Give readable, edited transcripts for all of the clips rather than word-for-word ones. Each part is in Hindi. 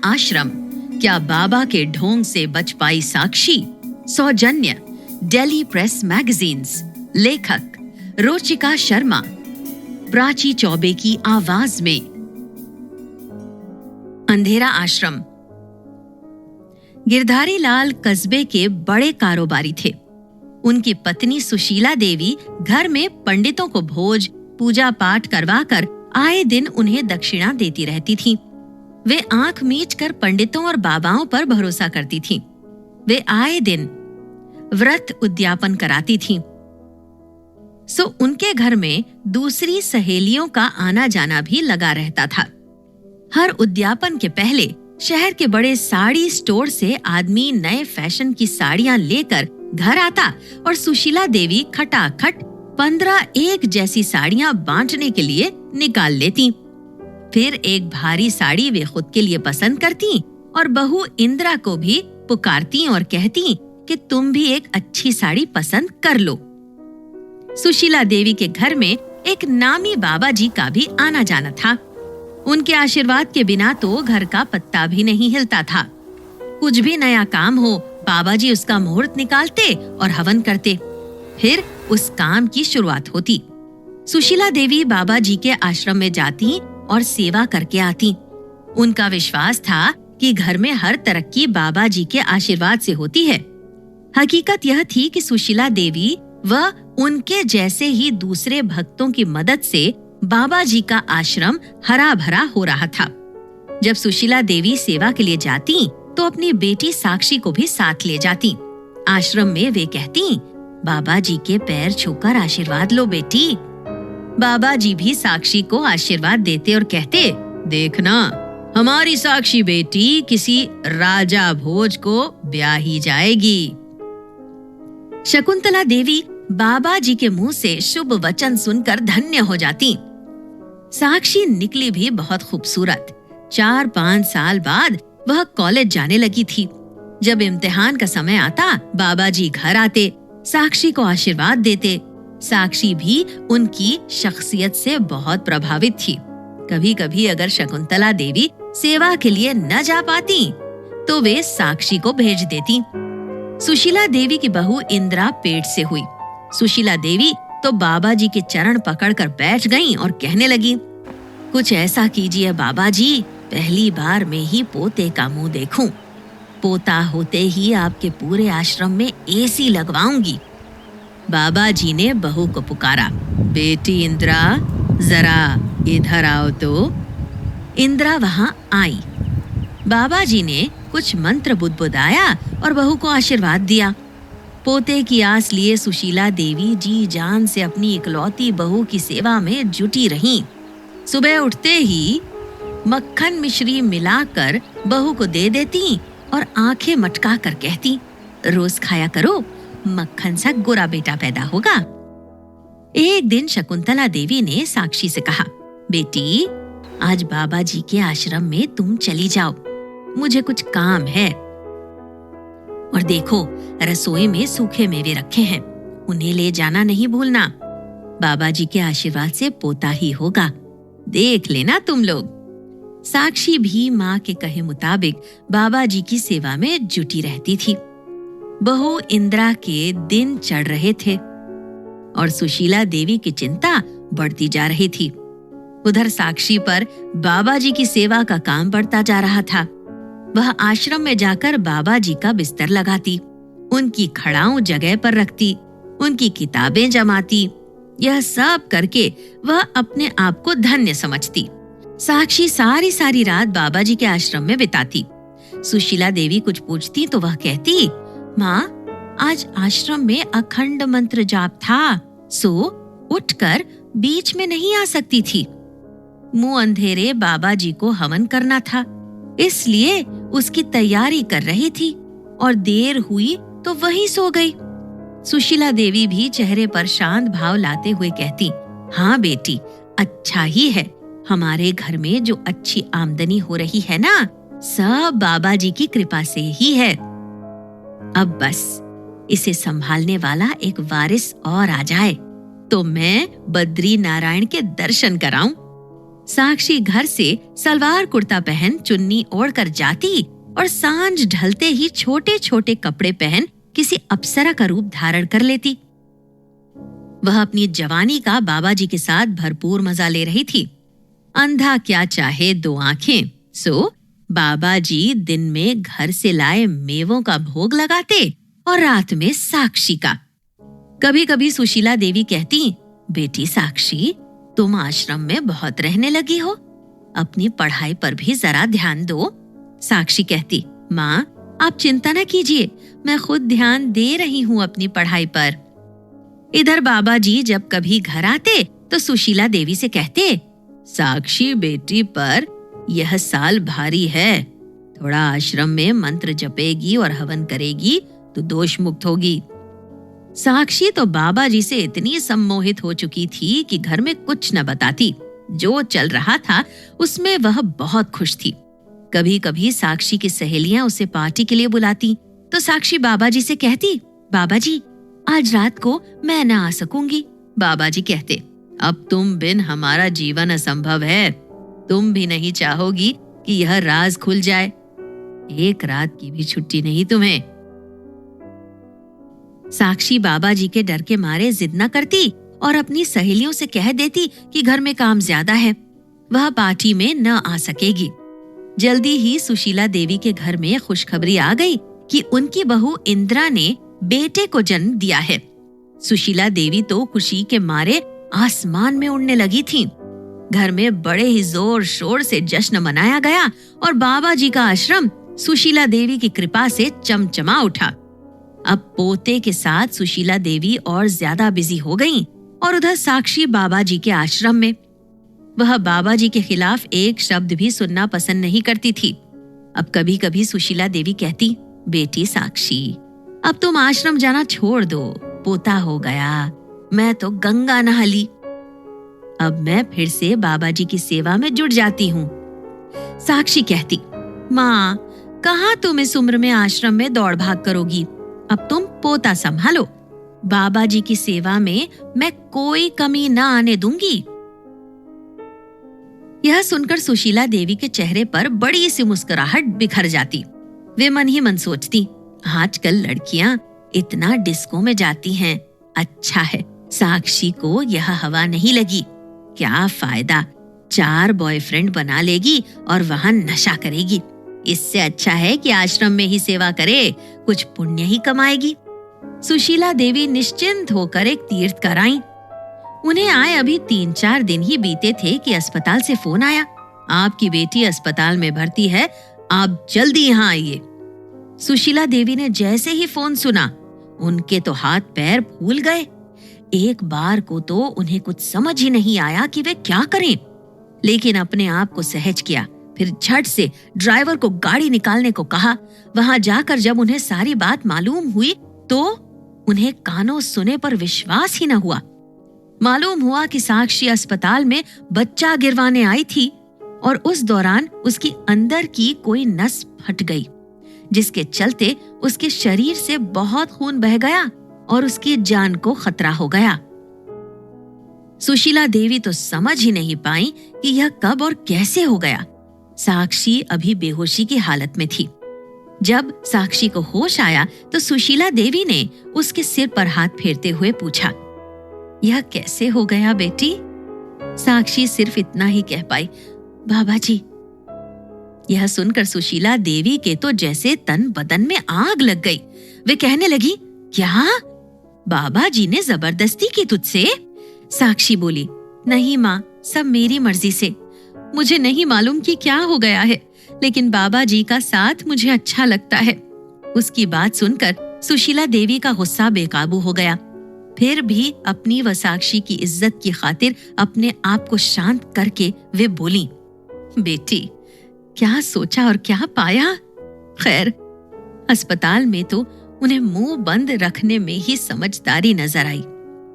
आश्रम, क्या बाबा के ढोंग से बच पाई साक्षी? सौजन्य, दिल्ली प्रेस मैगजीन्स। लेखक रोचिका शर्मा। प्राची चौबे की आवाज में। अंधेरा आश्रम। गिरधारी लाल कस्बे के बड़े कारोबारी थे। उनकी पत्नी सुशीला देवी घर में पंडितों को भोज पूजा पाठ करवाकर आए दिन उन्हें दक्षिणा देती रहती थीं। वे आंख मीच कर पंडितों और बाबाओं पर भरोसा करती थीं। वे आए दिन व्रत उद्यापन कराती थीं। सो उनके घर में दूसरी सहेलियों का आना जाना भी लगा रहता था। हर उद्यापन के पहले शहर के बड़े साड़ी स्टोर से आदमी नए फैशन की साड़ियां लेकर घर आता और सुशीला देवी खटाखट 15 एक जैसी साड़ियां बांटने के लिए निकाल लेती। फिर एक भारी साड़ी वे खुद के लिए पसंद करती और बहू इंदिरा को भी पुकारती और कहती कि तुम भी एक अच्छी साड़ी पसंद कर लो। सुशीला देवी के घर में एक नामी बाबा जी का भी आना जाना था। उनके आशीर्वाद के बिना तो घर का पत्ता भी नहीं हिलता था। कुछ भी नया काम हो, बाबा जी उसका मुहूर्त निकालते और हवन करते। फिर उस काम की शुरुआत होती। सुशीला देवी बाबा जी के आश्रम में जाती और सेवा करके आती। उनका विश्वास था कि घर में हर तरक्की बाबा जी के आशीर्वाद से होती है। हकीकत यह थी कि सुशीला देवी व उनके जैसे ही दूसरे भक्तों की मदद से बाबा जी का आश्रम हरा भरा हो रहा था। जब सुशीला देवी सेवा के लिए जाती तो अपनी बेटी साक्षी को भी साथ ले जाती। आश्रम में वे कहती, बाबा जी के पैर छूकर आशीर्वाद लो बेटी। बाबा जी भी साक्षी को आशीर्वाद देते और कहते, देखना हमारी साक्षी बेटी किसी राजा भोज को ब्याही जाएगी। शकुंतला देवी बाबा जी के मुंह से शुभ वचन सुनकर धन्य हो जाती। साक्षी निकली भी बहुत खूबसूरत। 4-5 साल बाद वह कॉलेज जाने लगी थी। जब इम्तिहान का समय आता, बाबा जी घर आते, साक्षी को आशीर्वाद देते। साक्षी भी उनकी शख्सियत से बहुत प्रभावित थी। कभी कभी अगर शकुंतला देवी सेवा के लिए न जा पाती तो वे साक्षी को भेज देती। सुशीला देवी की बहू इंदिरा पेट से हुई। सुशीला देवी तो बाबा जी के चरण पकड़कर बैठ गईं और कहने लगी, कुछ ऐसा कीजिए बाबा जी, पहली बार में ही पोते का मुंह देखूं। पोता होते ही आपके पूरे आश्रम में एसी लगवाऊंगी। बाबा जी ने बहू को पुकारा, बेटी इंदिरा जरा इधर आओ तो। इंदिरा वहां आई। बाबा जी ने कुछ मंत्र बुदबुदाया और बहू को आशीर्वाद दिया। पोते की आस लिए सुशीला देवी जी जान से अपनी इकलौती बहू की सेवा में जुटी रहीं। सुबह उठते ही मक्खन मिश्री मिलाकर बहू को दे देती और आंखें मटका कर कहती, रोज खाया करो, मक्खन सा गोरा बेटा पैदा होगा। एक दिन शकुंतला देवी ने साक्षी से कहा, बेटी आज बाबा जी के आश्रम में तुम चली जाओ, मुझे कुछ काम है। और देखो रसोई में सूखे मेवे रखे हैं, उन्हें ले जाना नहीं भूलना। बाबा जी के आशीर्वाद से पोता ही होगा, देख लेना तुम लोग। साक्षी भी माँ के कहे मुताबिक बाबा जी की सेवा में जुटी रहती थी। बहू इंदिरा के दिन चढ़ रहे थे और सुशीला देवी की चिंता बढ़ती जा रही थी। उधर साक्षी पर बाबा जी की सेवा का काम बढ़ता जा रहा था। वह आश्रम में जाकर बाबा जी का बिस्तर लगाती, उनकी खड़ाऊं जगह पर रखती, उनकी किताबें जमाती। यह सब करके वह अपने आप को धन्य समझती। साक्षी सारी सारी रात बाबा जी के आश्रम में बिताती। सुशीला देवी कुछ पूछती तो वह कहती, माँ आज आश्रम में अखंड मंत्र जाप था, सो उठकर बीच में नहीं आ सकती थी। मुंह अंधेरे बाबा जी को हवन करना था, इसलिए उसकी तैयारी कर रही थी और देर हुई तो वहीं सो गई। सुशीला देवी भी चेहरे पर शांत भाव लाते हुए कहती, हाँ बेटी अच्छा ही है, हमारे घर में जो अच्छी आमदनी हो रही है ना, सब बाबा जी की कृपा से ही है। अब बस इसे संभालने वाला एक वारिस और आ जाए तो मैं बद्री नारायण के दर्शन कराऊं। साक्षी घर से सलवार कुर्ता पहन चुन्नी ओढ़कर जाती और सांझ ढलते ही छोटे छोटे कपड़े पहन किसी अप्सरा का रूप धारण कर लेती। वह अपनी जवानी का बाबा जी के साथ भरपूर मजा ले रही थी। अंधा क्या चाहे दो आंखें, सो बाबा जी दिन में घर से लाए मेवों का भोग लगाते और रात में साक्षी का। कभी कभी सुशीला देवी कहती, बेटी साक्षी, तुम आश्रम में बहुत रहने लगी हो, अपनी पढ़ाई पर भी जरा ध्यान दो। साक्षी कहती, माँ आप चिंता न कीजिए, मैं खुद ध्यान दे रही हूँ अपनी पढ़ाई पर। इधर बाबा जी जब कभी घर आते तो सुशीला देवी से कहते, साक्षी बेटी पर यह साल भारी है, थोड़ा आश्रम में मंत्र जपेगी और हवन करेगी तो दोष मुक्त होगी। साक्षी तो बाबा जी से इतनी सम्मोहित हो चुकी थी कि घर में कुछ न बताती। जो चल रहा था उसमें वह बहुत खुश थी। कभी कभी साक्षी की सहेलियां उसे पार्टी के लिए बुलाती तो साक्षी बाबा जी से कहती, बाबा जी आज रात को मैं न आ सकूंगी। बाबा जी कहते, अब तुम बिन हमारा जीवन असंभव है, तुम भी नहीं चाहोगी कि यह राज खुल जाए, एक रात की भी छुट्टी नहीं तुम्हें। साक्षी बाबा जी के डर के मारे जिद न करती और अपनी सहेलियों से कह देती कि घर में काम ज्यादा है, वह पार्टी में न आ सकेगी। जल्दी ही सुशीला देवी के घर में खुशखबरी आ गई कि उनकी बहू इंदिरा ने बेटे को जन्म दिया है। सुशीला देवी तो खुशी के मारे आसमान में उड़ने लगी थीं। घर में बड़े ही जोर शोर से जश्न मनाया गया और बाबा जी का आश्रम सुशीला देवी की कृपा से चमचमा उठा। अब पोते के साथ सुशीला देवी और ज्यादा बिजी हो गईं और उधर साक्षी बाबा जी के आश्रम में। वह बाबा जी के खिलाफ एक शब्द भी सुनना पसंद नहीं करती थी। अब कभी कभी सुशीला देवी कहती, बेटी साक्षी अब तुम आश्रम जाना छोड़ दो, पोता हो गया, मैं तो गंगा नहा ली, अब मैं फिर से बाबा जी की सेवा में जुट जाती हूँ। साक्षी कहती, माँ कहाँ तुम इस उम्र में आश्रम में दौड़ भाग करोगी, अब तुम पोता संभालो, बाबा जी की सेवा में मैं कोई कमी न आने दूंगी। यह सुनकर सुशीला देवी के चेहरे पर बड़ी सी मुस्कुराहट बिखर जाती। वे मन ही मन सोचती, आजकल लड़कियां इतना डिस्को में जाती हैं, अच्छा है साक्षी को यह हवा नहीं लगी, क्या फायदा, 4 बॉयफ्रेंड बना लेगी और वहां नशा करेगी, इससे अच्छा है कि आश्रम में ही सेवा करे, कुछ पुण्य ही कमाएगी। सुशीला देवी निश्चिंत होकर एक तीर्थ कर आईं। उन्हें आए अभी 3-4 दिन ही बीते थे कि अस्पताल से फोन आया, आपकी बेटी अस्पताल में भर्ती है, आप जल्दी यहाँ आइए। सुशीला देवी ने जैसे ही फोन सुना, उनके तो हाथ पैर फूल गए। एक बार को तो उन्हें कुछ समझ ही नहीं आया कि वे क्या करें, लेकिन अपने आप को सहज किया। फिर झट से ड्राइवर को गाड़ी निकालने को कहा। वहां जाकर जब उन्हें सारी बात मालूम हुई तो उन्हें कानों सुने पर विश्वास ही न हुआ। मालूम हुआ कि साक्षी अस्पताल में बच्चा गिरवाने आई थी और उस दौरान उसकी अंदर की कोई नस फट गई, जिसके चलते उसके शरीर से बहुत खून बह गया और उसकी जान को खतरा हो गया। सुशीला देवी तो समझ ही नहीं पाई कि यह कब और कैसे हो गया। साक्षी अभी बेहोशी की हालत में थी। जब साक्षी को होश आया तो सुशीला देवी ने उसके सिर पर हाथ फेरते हुए पूछा, यह कैसे हो गया बेटी? साक्षी सिर्फ इतना ही कह पाई, बाबा जी। यह सुनकर सुशीला देवी के तो जैसे तन बदन में आग लग गई। वे कहने लगी, क्या बाबा जी ने जबरदस्ती की तुझसे? साक्षी बोली, नहीं माँ, सब मेरी मर्जी से, मुझे नहीं मालूम कि क्या हो गया है, लेकिन बाबा जी का साथ मुझे अच्छा लगता है। उसकी बात सुनकर सुशीला देवी का गुस्सा बेकाबू हो गया। फिर भी अपनी व साक्षी की इज्जत की खातिर अपने आप को शांत करके वे बोली, बेटी क्या सोचा और क्या पाया? खैर, अस्पताल में तो उन्हें मुंह बंद रखने में ही समझदारी नजर आई।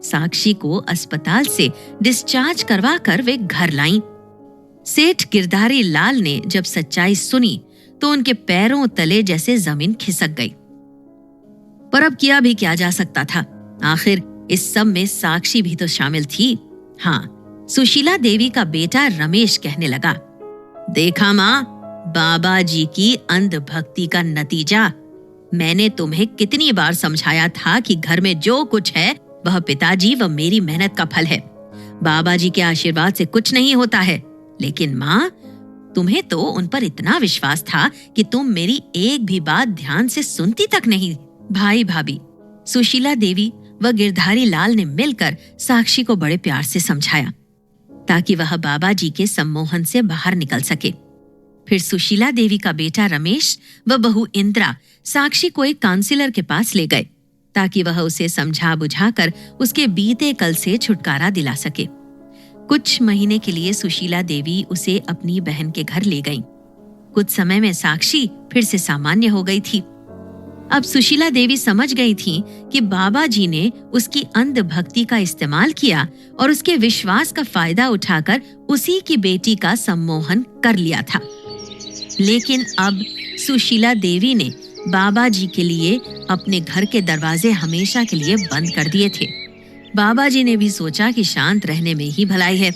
साक्षी को अस्पताल से डिस्चार्ज करवा कर वे घर लाईं। सेठ गिरधारी लाल ने जब सच्चाई सुनी तो उनके पैरों तले जैसे जमीन खिसक गई। पर अब किया भी क्या जा सकता था, आखिर इस सब में साक्षी भी तो शामिल थी। हाँ, सुशीला देवी का बेटा रमेश कहने लगा, देखा माँ, बाबा जी की अंधभक्ति का नतीजा। मैंने तुम्हें कितनी बार समझाया था कि घर में जो कुछ है वह पिताजी व मेरी मेहनत का फल है। बाबा जी के आशीर्वाद से कुछ नहीं होता है। लेकिन माँ, तुम्हें तो उन पर इतना विश्वास था कि तुम मेरी एक भी बात ध्यान से सुनती तक नहीं। भाई भाभी सुशीला देवी व गिरधारी लाल ने मिलकर साक्षी को बड़े प्यार से समझाया ताकि वह बाबा जी के सम्मोहन से बाहर निकल सके। फिर सुशीला देवी का बेटा रमेश व बहू इंदिरा साक्षी को एक काउंसलर के पास ले गए ताकि वह उसे समझा बुझाकर उसके बीते कल से छुटकारा दिला सके। कुछ महीने के लिए सुशीला देवी उसे अपनी बहन के घर ले गईं। कुछ समय में साक्षी फिर से सामान्य हो गई थी। अब सुशीला देवी समझ गई थी कि बाबा जी ने उसकी अंधभक्ति का इस्तेमाल किया और उसके विश्वास का फायदा उठाकर उसी की बेटी का सम्मोहन कर लिया था। लेकिन अब सुशीला देवी ने बाबा जी के लिए अपने घर के दरवाजे हमेशा के लिए बंद कर दिए थे। बाबा जी ने भी सोचा कि शांत रहने में ही भलाई है,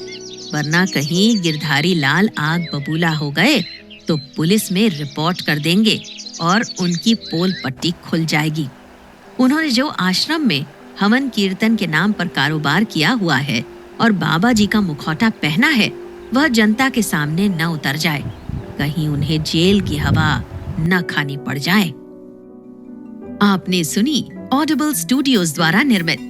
वरना कहीं गिरधारी लाल आग बबूला हो गए तो पुलिस में रिपोर्ट कर देंगे और उनकी पोल पट्टी खुल जाएगी। उन्होंने जो आश्रम में हवन कीर्तन के नाम पर कारोबार किया हुआ है और बाबा जी का मुखौटा पहना है, वह जनता के सामने न उतर जाए, कहीं उन्हें जेल की हवा न खानी पड़ जाए। आपने सुनी ऑडिबल स्टूडियोज द्वारा निर्मित